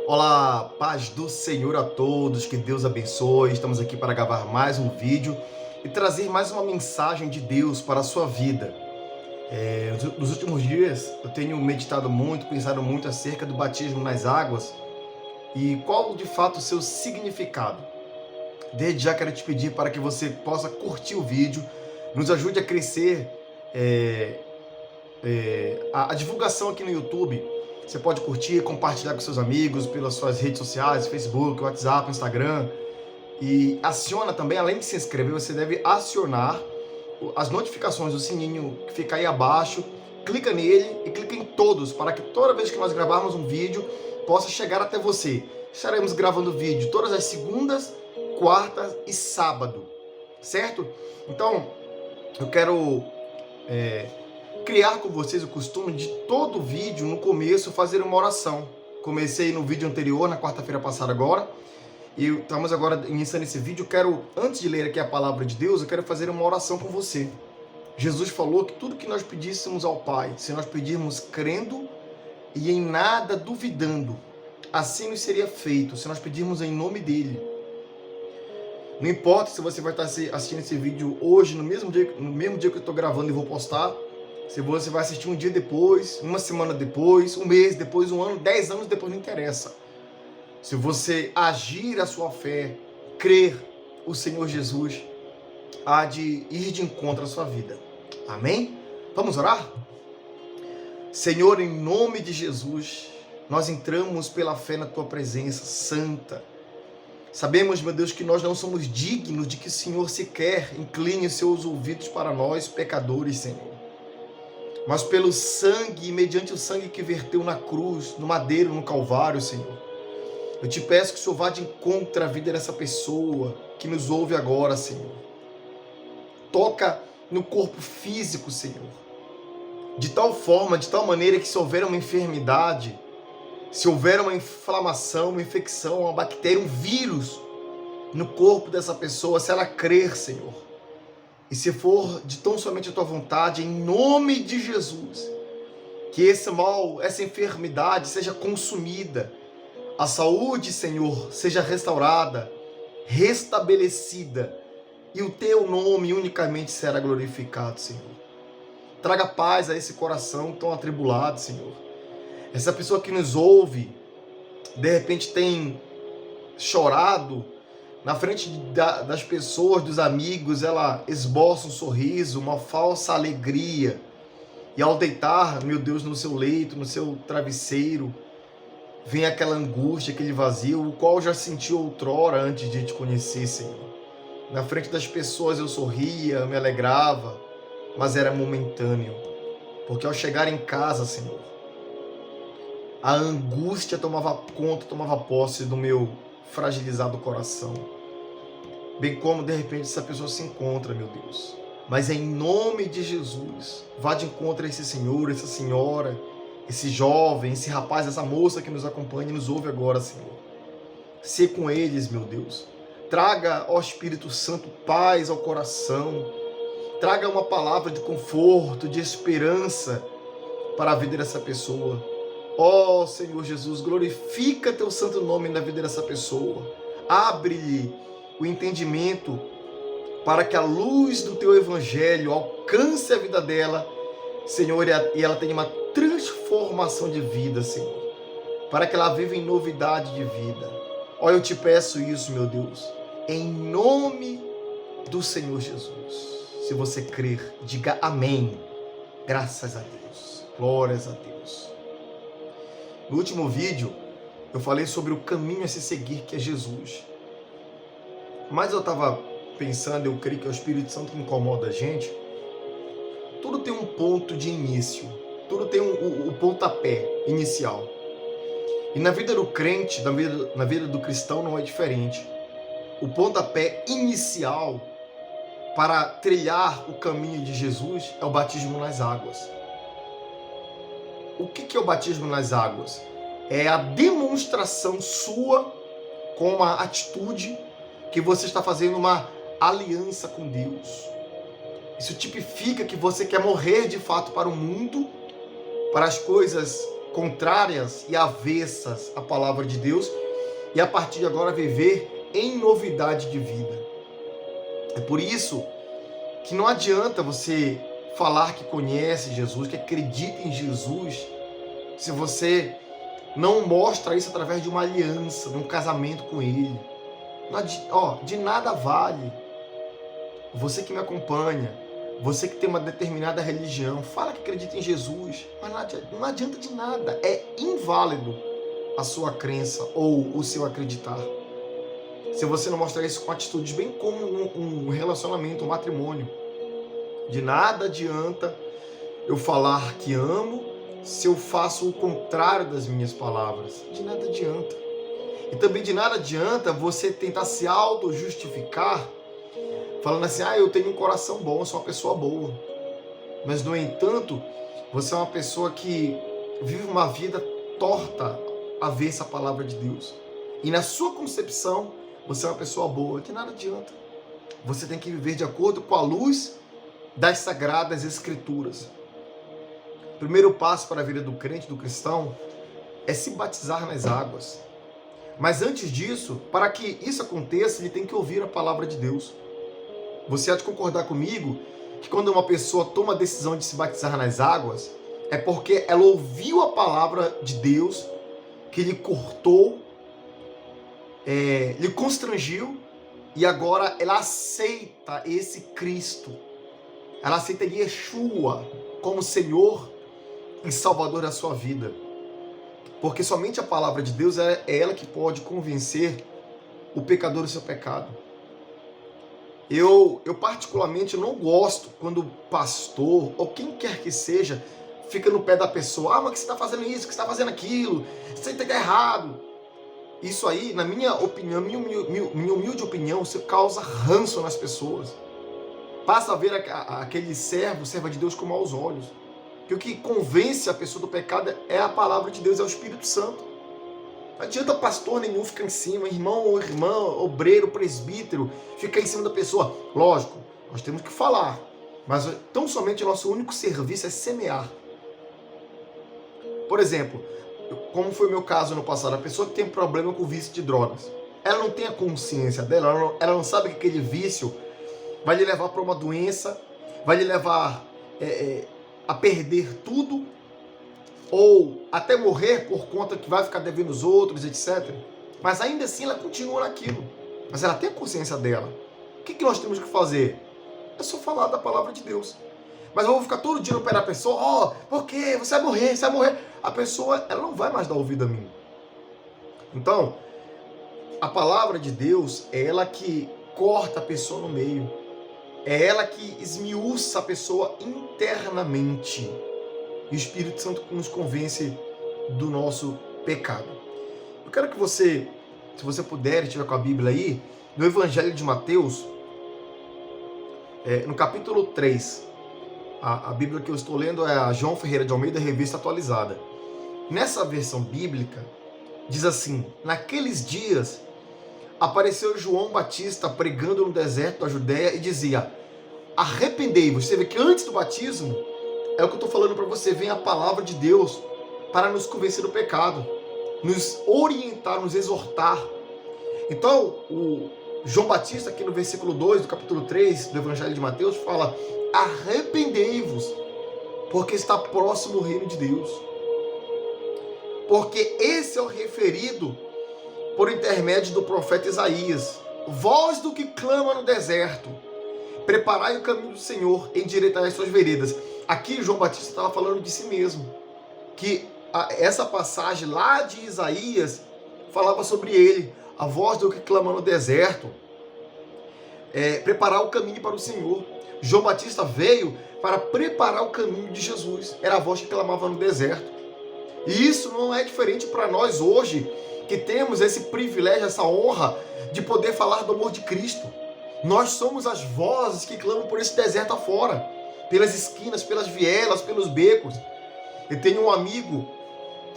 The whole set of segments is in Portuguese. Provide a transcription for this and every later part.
Olá, paz do Senhor a todos, que Deus abençoe. Estamos aqui para gravar mais um vídeo e trazer mais uma mensagem de Deus para a sua vida. Nos últimos dias eu tenho meditado muito, pensado muito acerca do batismo nas águas e qual de fato o seu significado. Desde já quero te pedir para que você possa curtir o vídeo, nos ajude a crescer a divulgação aqui no YouTube. Você pode curtir, compartilhar com seus amigos pelas suas redes sociais, Facebook, WhatsApp, Instagram. E aciona também, além de se inscrever, você deve acionar as notificações do sininho que fica aí abaixo. Clica nele e clica em todos, para que toda vez que nós gravarmos um vídeo, possa chegar até você. Estaremos gravando vídeo todas as segundas, quartas e sábado, certo? Então, eu quero criar com vocês o costume de todo vídeo, no começo, fazer uma oração. Comecei no vídeo anterior, na quarta-feira passada agora, e estamos agora iniciando esse vídeo. Antes de ler aqui a palavra de Deus, eu quero fazer uma oração com você. Jesus falou que tudo que nós pedíssemos ao Pai, se nós pedirmos crendo e em nada duvidando, assim nos seria feito, se nós pedirmos em nome dele. Não importa se você vai estar assistindo esse vídeo hoje, no mesmo dia que eu estou gravando e vou postar, se você vai assistir um dia depois, uma semana depois, um mês depois, um ano, 10 anos depois, não interessa. Se você agir a sua fé, crer, o Senhor Jesus há de ir de encontro à sua vida. Amém? Vamos orar? Senhor, em nome de Jesus, nós entramos pela fé na tua presença santa. Sabemos, meu Deus, que nós não somos dignos de que o Senhor sequer incline os seus ouvidos para nós, pecadores, Senhor. Mas pelo sangue e mediante o sangue que verteu na cruz, no madeiro, no Calvário, Senhor, eu te peço que o Senhor vá de encontro à vida dessa pessoa que nos ouve agora, Senhor. Toca no corpo físico, Senhor, de tal forma, de tal maneira que se houver uma enfermidade, se houver uma inflamação, uma infecção, uma bactéria, um vírus no corpo dessa pessoa, se ela crer, Senhor, e se for de tão somente a tua vontade, em nome de Jesus, que esse mal, essa enfermidade seja consumida, a saúde, Senhor, seja restaurada, restabelecida, e o teu nome unicamente será glorificado, Senhor. Traga paz a esse coração tão atribulado, Senhor. Essa pessoa que nos ouve, de repente tem chorado, na frente das pessoas, dos amigos, ela esboça um sorriso, uma falsa alegria. E ao deitar, meu Deus, no seu leito, no seu travesseiro, vem aquela angústia, aquele vazio, o qual já senti outrora antes de te conhecer, Senhor. Na frente das pessoas eu sorria, me alegrava, mas era momentâneo. Porque ao chegar em casa, Senhor, a angústia tomava conta, tomava posse do meu fragilizado coração, bem como de repente essa pessoa se encontra, meu Deus. Mas em nome de Jesus, vá de encontro a esse senhor, essa senhora, esse jovem, esse rapaz, essa moça que nos acompanha e nos ouve agora, Senhor. Sê com eles, meu Deus. Traga, ó Espírito Santo, paz ao coração. Traga uma palavra de conforto, de esperança para a vida dessa pessoa. Ó Senhor Jesus, glorifica teu santo nome na vida dessa pessoa. Abre-lhe o entendimento para que a luz do teu evangelho alcance a vida dela, Senhor, e ela tenha uma transformação de vida, Senhor, para que ela viva em novidade de vida. Ó, eu te peço isso, meu Deus, em nome do Senhor Jesus. Se você crer, diga amém. Graças a Deus. Glórias a Deus. No último vídeo, eu falei sobre o caminho a se seguir, que é Jesus. Mas eu estava pensando, eu creio que é o Espírito Santo que incomoda a gente. Tudo tem um ponto de início. Tudo tem o pontapé inicial. E na vida do crente, na vida do cristão, não é diferente. O pontapé inicial para trilhar o caminho de Jesus é o batismo nas águas. O que é o batismo nas águas? É a demonstração sua com uma atitude que você está fazendo uma aliança com Deus. Isso tipifica que você quer morrer de fato para o mundo, para as coisas contrárias e avessas à palavra de Deus e a partir de agora viver em novidade de vida. É por isso que não adianta você falar que conhece Jesus, que acredita em Jesus, se você não mostra isso através de uma aliança, de um casamento com Ele. De nada vale. Você que me acompanha, você que tem uma determinada religião, fala que acredita em Jesus, mas não adianta de nada. É inválido a sua crença ou o seu acreditar. Se você não mostrar isso com atitudes, bem como um relacionamento, um matrimônio. De nada adianta eu falar que amo se eu faço o contrário das minhas palavras. De nada adianta. E também de nada adianta você tentar se auto-justificar falando assim, eu tenho um coração bom, eu sou uma pessoa boa. Mas, no entanto, você é uma pessoa que vive uma vida torta a ver essa palavra de Deus. E na sua concepção, você é uma pessoa boa. De nada adianta. Você tem que viver de acordo com a luz das Sagradas Escrituras. O primeiro passo para a vida do crente, do cristão, é se batizar nas águas. Mas antes disso, para que isso aconteça, ele tem que ouvir a palavra de Deus. Você há de concordar comigo que quando uma pessoa toma a decisão de se batizar nas águas, é porque ela ouviu a palavra de Deus, que lhe cortou, lhe constrangiu, e agora ela aceita esse Cristo. Ela aceita Yeshua como Senhor e Salvador da sua vida. Porque somente a palavra de Deus é ela que pode convencer o pecador do seu pecado. Eu particularmente não gosto quando o pastor, ou quem quer que seja, fica no pé da pessoa. Mas que você está fazendo isso, que você está fazendo aquilo, isso aí está errado. Isso aí, na minha opinião, minha humilde opinião, isso causa ranço nas pessoas. Passa a ver aquele serva de Deus com maus olhos. Que o que convence a pessoa do pecado é a palavra de Deus, é o Espírito Santo. Não adianta pastor nenhum ficar em cima, irmão ou irmã, obreiro, presbítero, ficar em cima da pessoa. Lógico, nós temos que falar, mas tão somente o nosso único serviço é semear. Por exemplo, como foi o meu caso no passado, a pessoa que tem problema com o vício de drogas, ela não tem a consciência dela, ela não sabe que aquele vício vai lhe levar para uma doença, vai lhe levar a perder tudo, ou até morrer por conta que vai ficar devendo os outros, etc. Mas ainda assim ela continua naquilo. Mas ela tem a consciência dela. O que nós temos que fazer? É só falar da palavra de Deus. Mas eu vou ficar todo dia no pé da pessoa, por quê? Você vai morrer, você vai morrer. A pessoa, ela não vai mais dar ouvido a mim. Então, a palavra de Deus é ela que corta a pessoa no meio. É ela que esmiuça a pessoa internamente. E o Espírito Santo nos convence do nosso pecado. Eu quero que você, se você puder, estiver com a Bíblia aí, no Evangelho de Mateus, no capítulo 3, a Bíblia que eu estou lendo é a João Ferreira de Almeida, Revista Atualizada. Nessa versão bíblica, diz assim: naqueles dias, apareceu João Batista pregando no deserto da Judéia e dizia: arrependei-vos. Você vê que antes do batismo, é o que eu estou falando para você, vem a palavra de Deus para nos convencer do pecado, nos orientar, nos exortar. Então, o João Batista, aqui no versículo 2 do capítulo 3 do Evangelho de Mateus, fala: arrependei-vos, porque está próximo o reino de Deus. Porque esse é o referido por intermédio do profeta Isaías: voz do que clama no deserto, preparai o caminho do Senhor, endireitai as suas veredas. Aqui João Batista estava falando de si mesmo, que essa passagem lá de Isaías falava sobre ele, a voz do que clama no deserto, preparar o caminho para o Senhor. João Batista veio para preparar o caminho de Jesus, era a voz que clamava no deserto. E isso não é diferente para nós hoje, que temos esse privilégio, essa honra de poder falar do amor de Cristo. Nós somos as vozes que clamam por esse deserto afora, pelas esquinas, pelas vielas, pelos becos. Eu tenho um amigo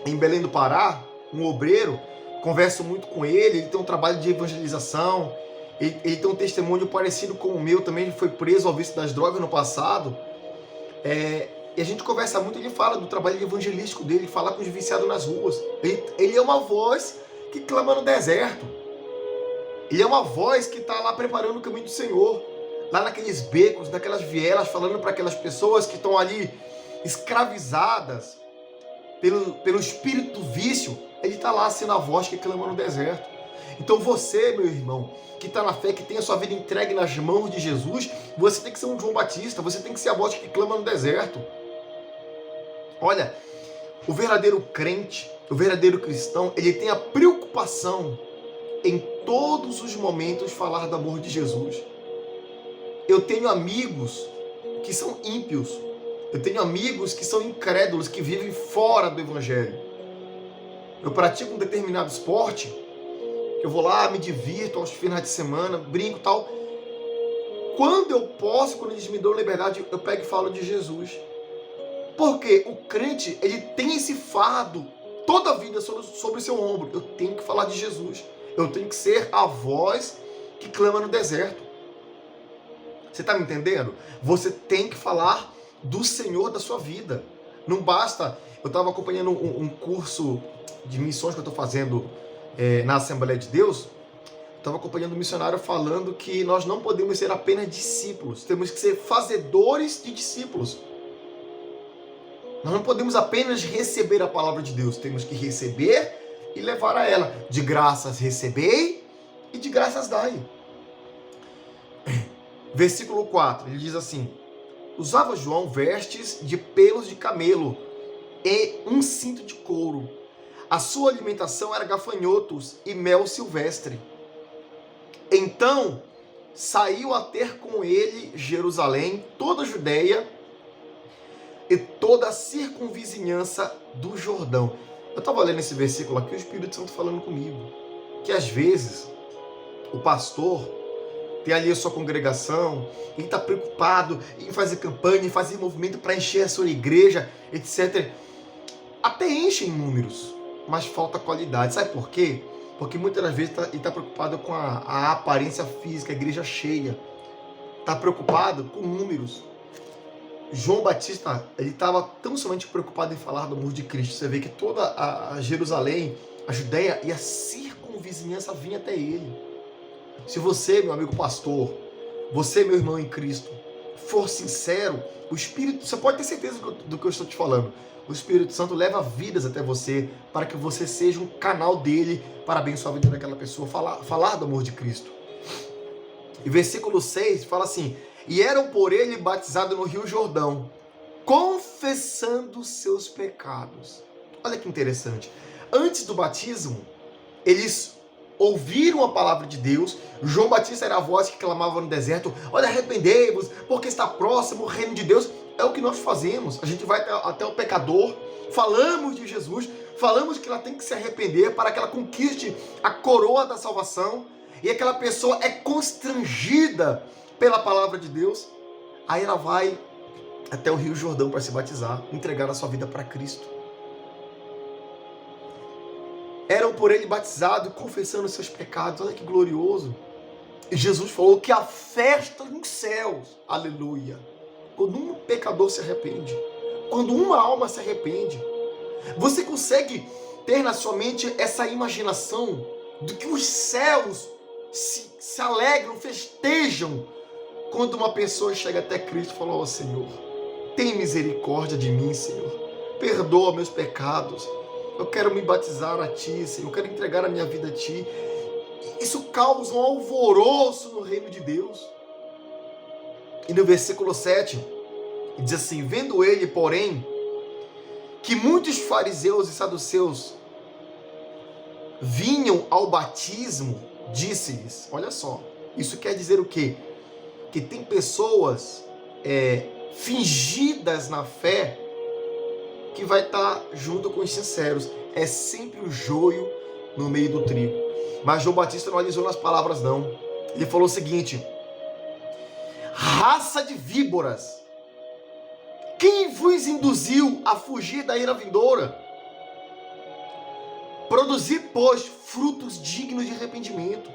em Belém do Pará, um obreiro, converso muito com ele tem um trabalho de evangelização, ele tem um testemunho parecido com o meu, também foi preso ao vício das drogas no passado. E a gente conversa muito, ele fala do trabalho evangelístico dele, fala com os viciados nas ruas. Ele é uma voz que clama no deserto. Ele é uma voz que está lá preparando o caminho do Senhor. Lá naqueles becos, naquelas vielas, falando para aquelas pessoas que estão ali escravizadas pelo espírito do vício. Ele está lá sendo a voz que clama no deserto. Então você, meu irmão, que está na fé, que tem a sua vida entregue nas mãos de Jesus, você tem que ser um João Batista, você tem que ser a voz que clama no deserto. Olha, o verdadeiro crente, o verdadeiro cristão, ele tem a preocupação em todos os momentos falar do amor de Jesus. Eu tenho amigos que são ímpios, eu tenho amigos que são incrédulos, que vivem fora do evangelho. Eu pratico um determinado esporte, eu vou lá, me divirto aos finais de semana, brinco e tal. Quando eu posso, quando eles me dão liberdade, eu pego e falo de Jesus. Porque o crente, ele tem esse fardo toda a vida sobre o seu ombro. Eu tenho que falar de Jesus. Eu tenho que ser a voz que clama no deserto. Você está me entendendo? Você tem que falar do Senhor da sua vida. Não basta... Eu estava acompanhando um curso de missões que eu estou fazendo na Assembleia de Deus. Estava acompanhando um missionário falando que nós não podemos ser apenas discípulos. Temos que ser fazedores de discípulos. Nós não podemos apenas receber a palavra de Deus, temos que receber e levar a ela. De graças recebei e de graças dai. Versículo 4, ele diz assim: usava João vestes de pelos de camelo e um cinto de couro. A sua alimentação era gafanhotos e mel silvestre. Então saiu a ter com ele Jerusalém, toda a Judeia e toda a circunvizinhança do Jordão. Eu estava lendo esse versículo aqui, o Espírito Santo falando comigo, que às vezes o pastor tem ali a sua congregação, ele está preocupado em fazer campanha, em fazer movimento para encher a sua igreja, etc. Até enche em números, mas falta qualidade. Sabe por quê? Porque muitas das vezes ele está preocupado com a aparência física, a igreja cheia. Está preocupado com números. João Batista, ele estava tão somente preocupado em falar do amor de Cristo. Você vê que toda a Jerusalém, a Judeia e a circunvizinhança vinha até ele. Se você, meu amigo pastor, você, meu irmão em Cristo, for sincero, o Espírito, você pode ter certeza do que eu estou te falando. O Espírito Santo leva vidas até você para que você seja um canal dele para abençoar a vida daquela pessoa, falar do amor de Cristo. E versículo 6 fala assim: e eram por ele batizados no Rio Jordão, confessando seus pecados. Olha que interessante. Antes do batismo, eles ouviram a palavra de Deus. João Batista era a voz que clamava no deserto: olha, arrependei-vos, porque está próximo o reino de Deus. É o que nós fazemos. A gente vai até o pecador, falamos de Jesus, falamos que ela tem que se arrepender para que ela conquiste a coroa da salvação. E aquela pessoa é constrangida pela palavra de Deus. Aí ela vai até o Rio Jordão para se batizar, entregar a sua vida para Cristo. Eram por ele batizados, confessando seus pecados. Olha que glorioso. E Jesus falou que a festa nos céus, aleluia, quando um pecador se arrepende, quando uma alma se arrepende, você consegue ter na sua mente essa imaginação de que os céus se alegram, festejam, quando uma pessoa chega até Cristo e fala: ó Senhor, tem misericórdia de mim, Senhor, perdoa meus pecados, eu quero me batizar a Ti, Senhor, eu quero entregar a minha vida a Ti. Isso causa um alvoroço no reino de Deus. E no versículo 7, diz assim: vendo ele, porém, que muitos fariseus e saduceus vinham ao batismo, disse-lhes, olha só, isso quer dizer o quê? Que tem pessoas fingidas na fé que vai estar junto com os sinceros. É sempre o joio no meio do trigo. Mas João Batista não alisou nas palavras, não. Ele falou o seguinte: raça de víboras, quem vos induziu a fugir da ira vindoura? Produzir, pois, frutos dignos de arrependimento.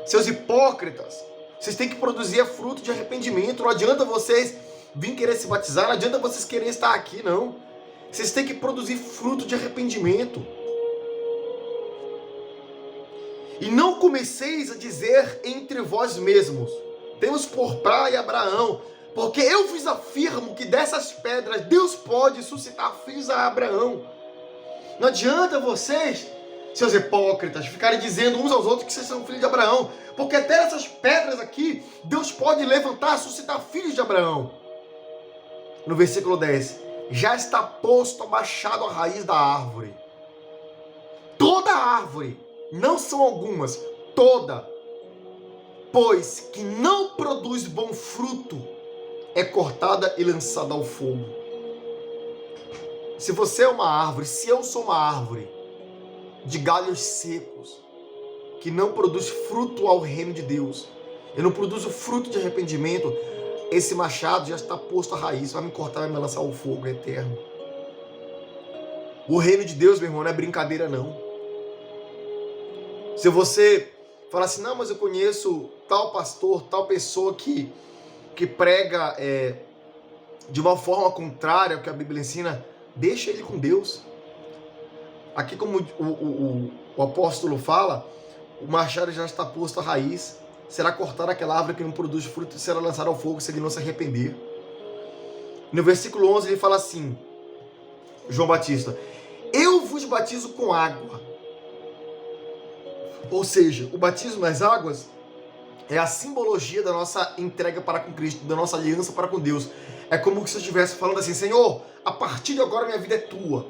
Seus hipócritas, vocês têm que produzir fruto de arrependimento. Não adianta vocês vir querer se batizar, não adianta vocês quererem estar aqui, não. Vocês têm que produzir fruto de arrependimento. E não comeceis a dizer entre vós mesmos, temos por praia Abraão, porque eu vos afirmo que dessas pedras Deus pode suscitar filhos a Abraão. Não adianta vocês, seus hipócritas, ficarem dizendo uns aos outros que vocês são filhos de Abraão, porque até essas pedras aqui, Deus pode levantar, suscitar filhos de Abraão. No versículo 10, já está posto a machado à raiz da árvore. Toda árvore, não são algumas, toda, pois que não produz bom fruto, é cortada e lançada ao fogo. Se você é uma árvore, se eu sou uma árvore de galhos secos, que não produz fruto ao reino de Deus, eu não produzo fruto de arrependimento, esse machado já está posto à raiz, vai me cortar, vai me lançar ao fogo eterno. O reino de Deus, meu irmão, não é brincadeira não. Se você falar assim, não, mas eu conheço tal pastor, tal pessoa que prega de uma forma contrária ao que a Bíblia ensina, deixa ele com Deus. Aqui, como o apóstolo fala, o machado já está posto à raiz, será cortada aquela árvore que não produz fruto e será lançada ao fogo se ele não se arrepender. No versículo 11 ele fala assim, João Batista, eu vos batizo com água. Ou seja, o batismo nas águas é a simbologia da nossa entrega para com Cristo, da nossa aliança para com Deus. É como se eu estivesse falando assim, Senhor, a partir de agora minha vida é tua.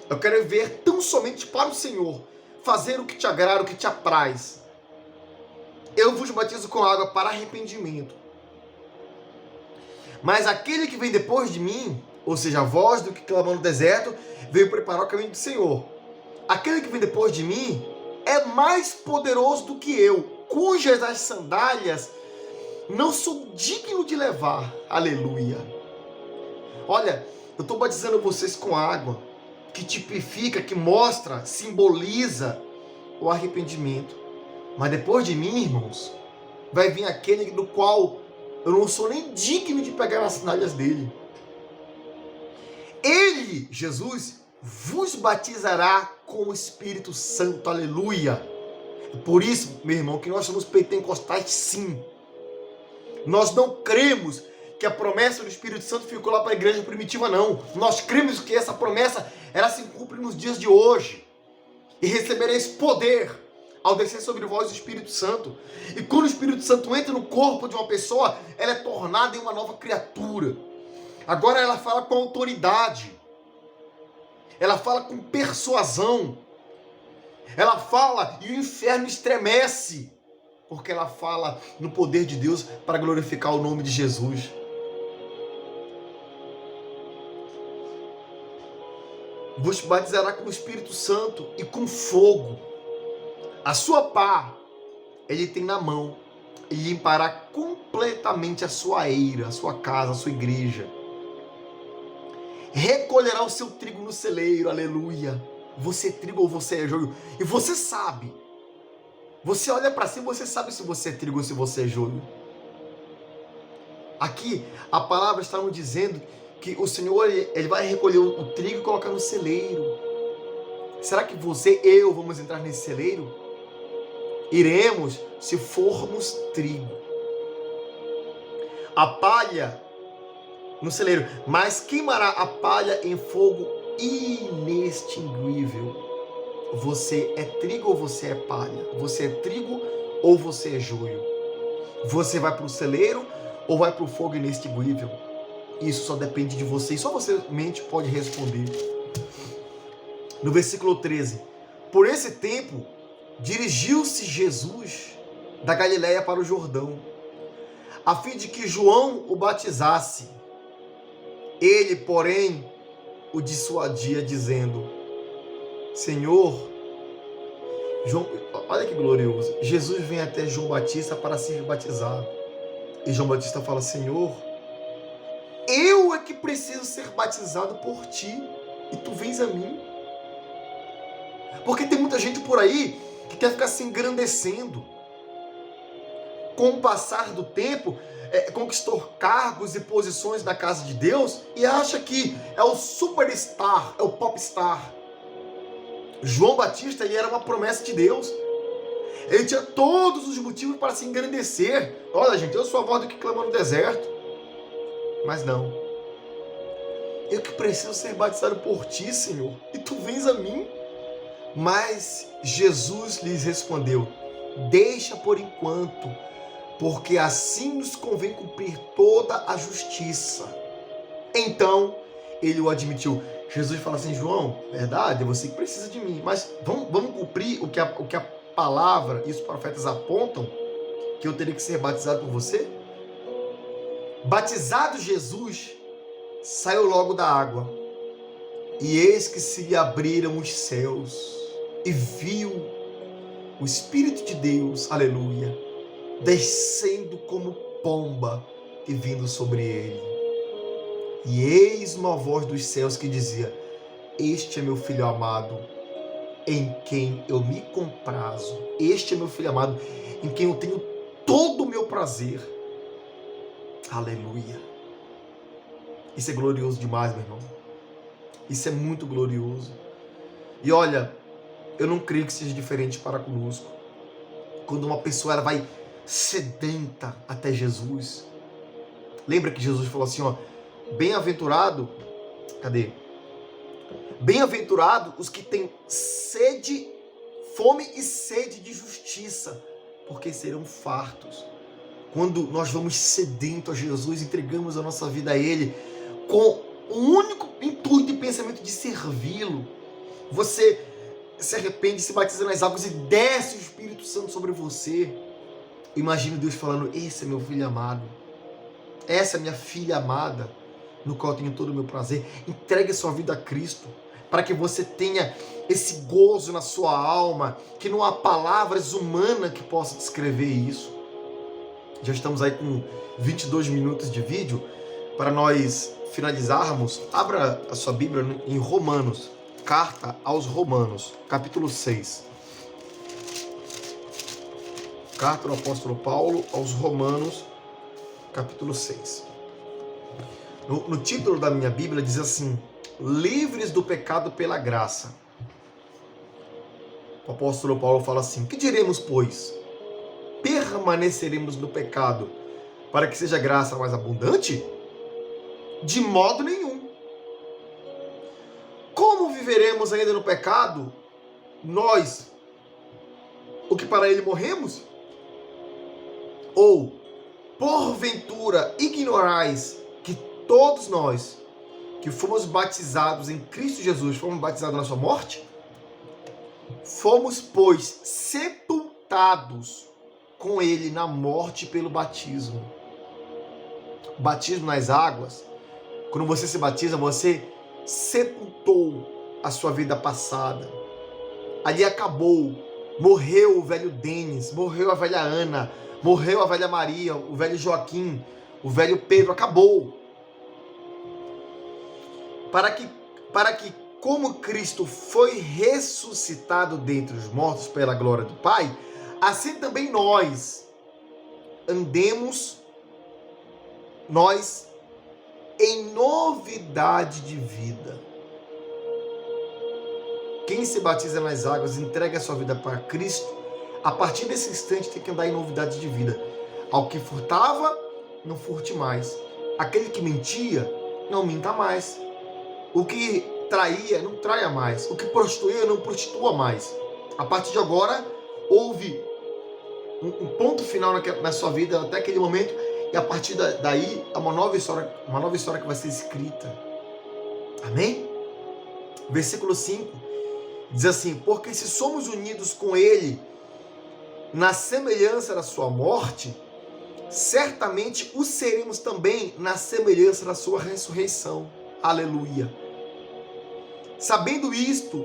Eu quero viver tão somente para o Senhor, fazer o que te agrada, o que te apraz. Eu vos batizo com água para arrependimento. Mas aquele que vem depois de mim, ou seja, a voz do que clamou no deserto, veio preparar o caminho do Senhor. Aquele que vem depois de mim é mais poderoso do que eu, cujas as sandálias não sou digno de levar. Aleluia. Olha, eu estou batizando vocês com água, que tipifica, que mostra, simboliza o arrependimento. Mas depois de mim, irmãos, vai vir aquele do qual eu não sou nem digno de pegar nas sandálias dele. Ele, Jesus, vos batizará com o Espírito Santo. Aleluia. Por isso, meu irmão, que nós somos pentecostais, sim. Nós não cremos que a promessa do Espírito Santo ficou lá para a igreja primitiva, não. Nós cremos que essa promessa, ela se cumpre nos dias de hoje. E recebereis poder ao descer sobre vós o Espírito Santo. E quando o Espírito Santo entra no corpo de uma pessoa, ela é tornada em uma nova criatura. Agora ela fala com autoridade. Ela fala com persuasão. Ela fala e o inferno estremece. Porque ela fala no poder de Deus para glorificar o nome de Jesus. Vos batizará com o Espírito Santo e com fogo. A sua pá ele tem na mão. E limpará completamente a sua eira, a sua casa, a sua igreja. Recolherá o seu trigo no celeiro, aleluia. Você é trigo ou você é joio? E você sabe. Você olha para si e você sabe se você é trigo ou se você é joio. Aqui a palavra está nos dizendo que o Senhor ele vai recolher o trigo e colocar no celeiro. Será que você e eu vamos entrar nesse celeiro? Iremos se formos trigo. A palha no celeiro, mas queimará a palha em fogo inextinguível. Você é trigo ou você é palha? Você é trigo ou você é joio? Você vai para o celeiro ou vai para o fogo inextinguível? Isso só depende de você e só você mente pode responder. No versículo 13. Por esse tempo, dirigiu-se Jesus da Galileia para o Jordão, a fim de que João o batizasse. Ele, porém, o dissuadia, dizendo: Senhor, João, olha que glorioso, Jesus vem até João Batista para ser batizado. E João Batista fala: Senhor, eu é que preciso ser batizado por ti, e tu vens a mim. Porque tem muita gente por aí que quer ficar se engrandecendo, com o passar do tempo, conquistou cargos e posições na casa de Deus e acha que é o superstar, é o popstar. João Batista, ele era uma promessa de Deus. Ele tinha todos os motivos para se engrandecer. Olha, gente, eu sou a voz do que clama no deserto. Mas não. Eu que preciso ser batizado por ti, Senhor, e tu vens a mim. Mas Jesus lhes respondeu: deixa por enquanto, porque assim nos convém cumprir toda a justiça. Então, ele o admitiu. Jesus fala assim: João, verdade, é você que precisa de mim, mas vamos cumprir o que a palavra e os profetas apontam, que eu teria que ser batizado por você? Batizado Jesus, saiu logo da água, e eis que se lhe abriram os céus, e viu o Espírito de Deus, aleluia, descendo como pomba e vindo sobre ele. E eis uma voz dos céus que dizia: este é meu filho amado, em quem eu me comprazo. Este é meu filho amado, em quem eu tenho todo o meu prazer. Aleluia. Isso é glorioso demais, meu irmão. Isso é muito glorioso. E olha, eu não creio que seja diferente para conosco. Quando uma pessoa ela vai sedenta até Jesus. Lembra que Jesus falou assim, ó: bem-aventurado, cadê? Bem-aventurado os que têm sede, fome e sede de justiça, porque serão fartos. Quando nós vamos sedento a Jesus, entregamos a nossa vida a Ele, com o único intuito e pensamento de servi-lo, você se arrepende, se batiza nas águas e desce o Espírito Santo sobre você. Imagine Deus falando: esse é meu filho amado, essa é minha filha amada, no qual eu tenho todo o meu prazer. Entregue a sua vida a Cristo, para que você tenha esse gozo na sua alma, que não há palavras humanas que possam descrever isso. Já estamos aí com 22 minutos de vídeo. Para nós finalizarmos, abra a sua Bíblia em Romanos, carta aos Romanos, capítulo 6. Carta do apóstolo Paulo aos Romanos, capítulo 6. No título da minha Bíblia diz assim: livres do pecado pela graça. O apóstolo Paulo fala assim: que diremos, pois? Permaneceremos no pecado para que seja graça mais abundante? De modo nenhum. Como viveremos ainda no pecado, nós, o que para ele morremos? Ou, porventura, ignorais que todos nós que fomos batizados em Cristo Jesus, fomos batizados na sua morte? Fomos, pois, sepultados com ele na morte pelo batismo. O batismo nas águas, quando você se batiza, você sepultou a sua vida passada. Ali acabou. Morreu o velho Denis, morreu a velha Ana, morreu a velha Maria, o velho Joaquim, o velho Pedro, acabou. Para que como Cristo foi ressuscitado dentre os mortos pela glória do Pai, assim também nós andemos, nós, em novidade de vida. Quem se batiza nas águas, entrega a sua vida para Cristo, a partir desse instante tem que andar em novidade de vida. Ao que furtava, não furte mais. Aquele que mentia, não minta mais. O que traía, não traia mais. O que prostituía, não prostitua mais. A partir de agora, houve um ponto final na sua vida até aquele momento, e a partir daí, há uma nova história que vai ser escrita. Amém? Versículo 5 diz assim: porque se somos unidos com Ele na semelhança da sua morte, certamente o seremos também na semelhança da sua ressurreição. Aleluia. Sabendo isto,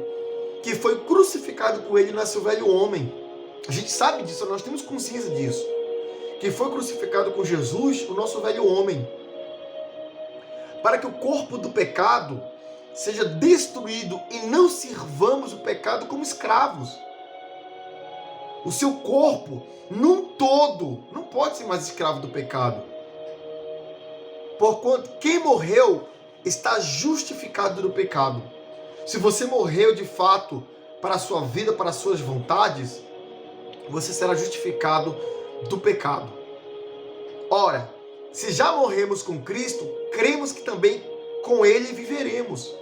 que foi crucificado com ele, nasceu o velho homem. A gente sabe disso, nós temos consciência disso. Que foi crucificado com Jesus, o nosso velho homem. Para que o corpo do pecado seja destruído e não sirvamos o pecado como escravos. O seu corpo, num todo, não pode ser mais escravo do pecado. Porquanto quem morreu está justificado do pecado. Se você morreu de fato para a sua vida, para as suas vontades, você será justificado do pecado. Ora, se já morremos com Cristo, cremos que também com Ele viveremos.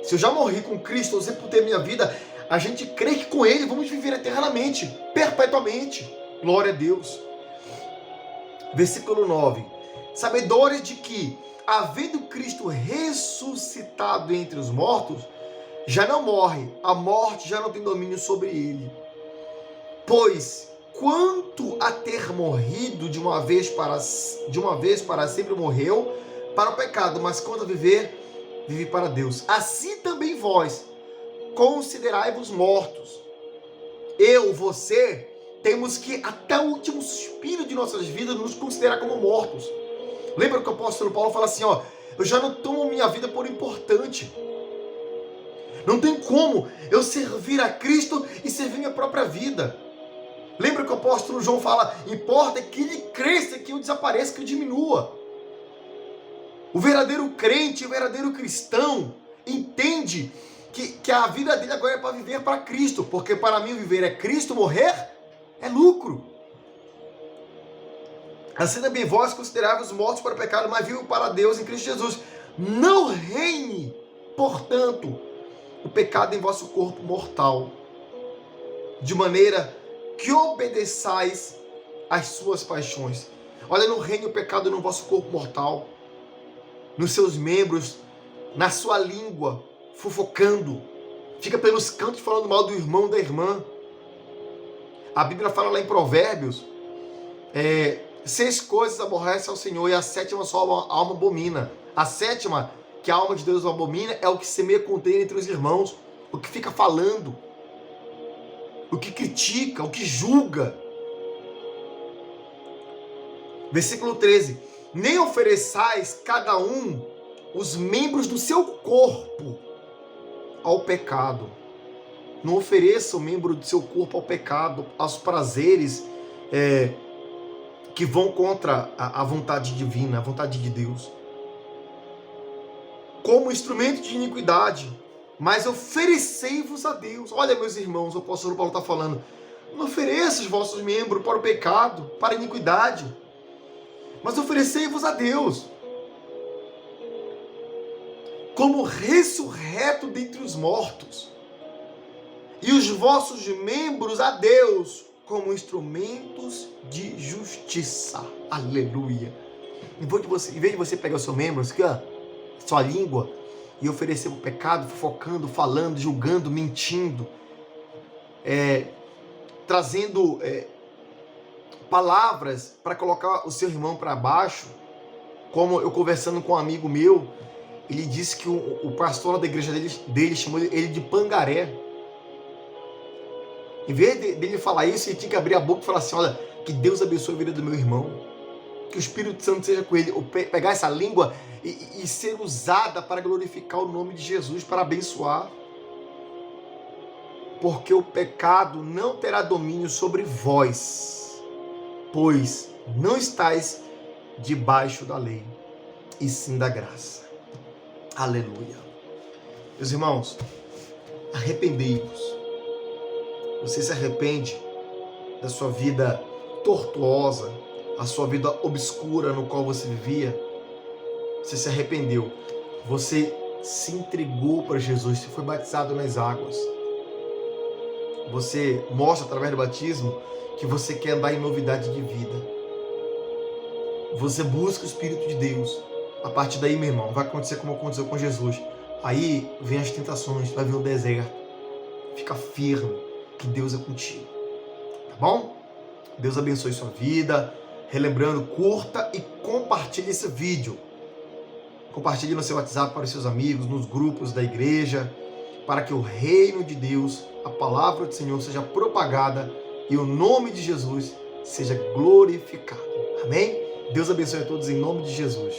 Se eu já morri com Cristo, eu sepultei minha vida, a gente crê que com Ele vamos viver eternamente, perpetuamente. Glória a Deus. Versículo 9. Sabedores de que, havendo Cristo ressuscitado entre os mortos, já não morre, a morte já não tem domínio sobre ele. Pois, quanto a ter morrido de uma vez para sempre morreu para o pecado, mas quanto a viver, vive para Deus. Assim também vós, considerai-vos mortos. Eu, você, temos que até o último suspiro de nossas vidas nos considerar como mortos. Lembra que o apóstolo Paulo fala assim, eu já não tomo minha vida por importante. Não tem como eu servir a Cristo e servir minha própria vida. Lembra que o apóstolo João fala, importa que ele cresça, que eu desapareça, que eu diminua. O verdadeiro crente, o verdadeiro cristão, entende que a vida dele agora é para viver para Cristo, porque para mim viver é Cristo, morrer é lucro. Assim também vós considerai-vos mortos para o pecado, mas vivos para Deus em Cristo Jesus. Não reine, portanto, o pecado em vosso corpo mortal, de maneira que obedeçais às suas paixões. Olha, não reine o pecado no vosso corpo mortal, nos seus membros, na sua língua, fofocando, fica pelos cantos falando mal do irmão, da irmã. A Bíblia fala lá em Provérbios, 6 coisas aborrecem ao Senhor e a 7ª só a alma abomina. A 7ª, que a alma de Deus abomina, é o que semeia contenda entre os irmãos, o que fica falando, o que critica, o que julga. Versículo 13. Nem ofereçais cada um os membros do seu corpo ao pecado. Não ofereça o membro do seu corpo ao pecado, aos prazeres que vão contra a vontade divina, a vontade de Deus. Como instrumento de iniquidade, mas oferecei-vos a Deus. Olha, meus irmãos, o apóstolo Paulo está falando, não ofereça os vossos membros para o pecado, para a iniquidade, mas oferecei-vos a Deus, como ressurreto dentre os mortos, e os vossos membros a Deus, como instrumentos de justiça. Aleluia. Em vez de você pegar o seu membro, sua língua, e oferecer o pecado, fofocando, falando, julgando, mentindo, trazendo palavras para colocar o seu irmão para baixo, como eu conversando com um amigo meu, ele disse que o pastor da igreja dele chamou ele de pangaré. Em vez dele falar isso, ele tinha que abrir a boca e falar assim, olha, que Deus abençoe a vida do meu irmão, que o Espírito Santo seja com ele, pegar essa língua e ser usada para glorificar o nome de Jesus, para abençoar. Porque o pecado não terá domínio sobre vós, pois não estáis debaixo da lei, e sim da graça. Aleluia. Meus irmãos, arrependei-vos. Você se arrepende da sua vida tortuosa, a sua vida obscura no qual você vivia? Você se arrependeu. Você se entregou para Jesus, você foi batizado nas águas. Você mostra através do batismo que você quer andar em novidade de vida. Você busca o Espírito de Deus. A partir daí, meu irmão, vai acontecer como aconteceu com Jesus. Aí vem as tentações, vai vir o deserto. Fica firme, que Deus é contigo. Tá bom? Deus abençoe sua vida. Relembrando, curta e compartilhe esse vídeo. Compartilhe no seu WhatsApp para os seus amigos, nos grupos da igreja, para que o reino de Deus, a palavra do Senhor seja propagada e o nome de Jesus seja glorificado. Amém? Deus abençoe a todos em nome de Jesus.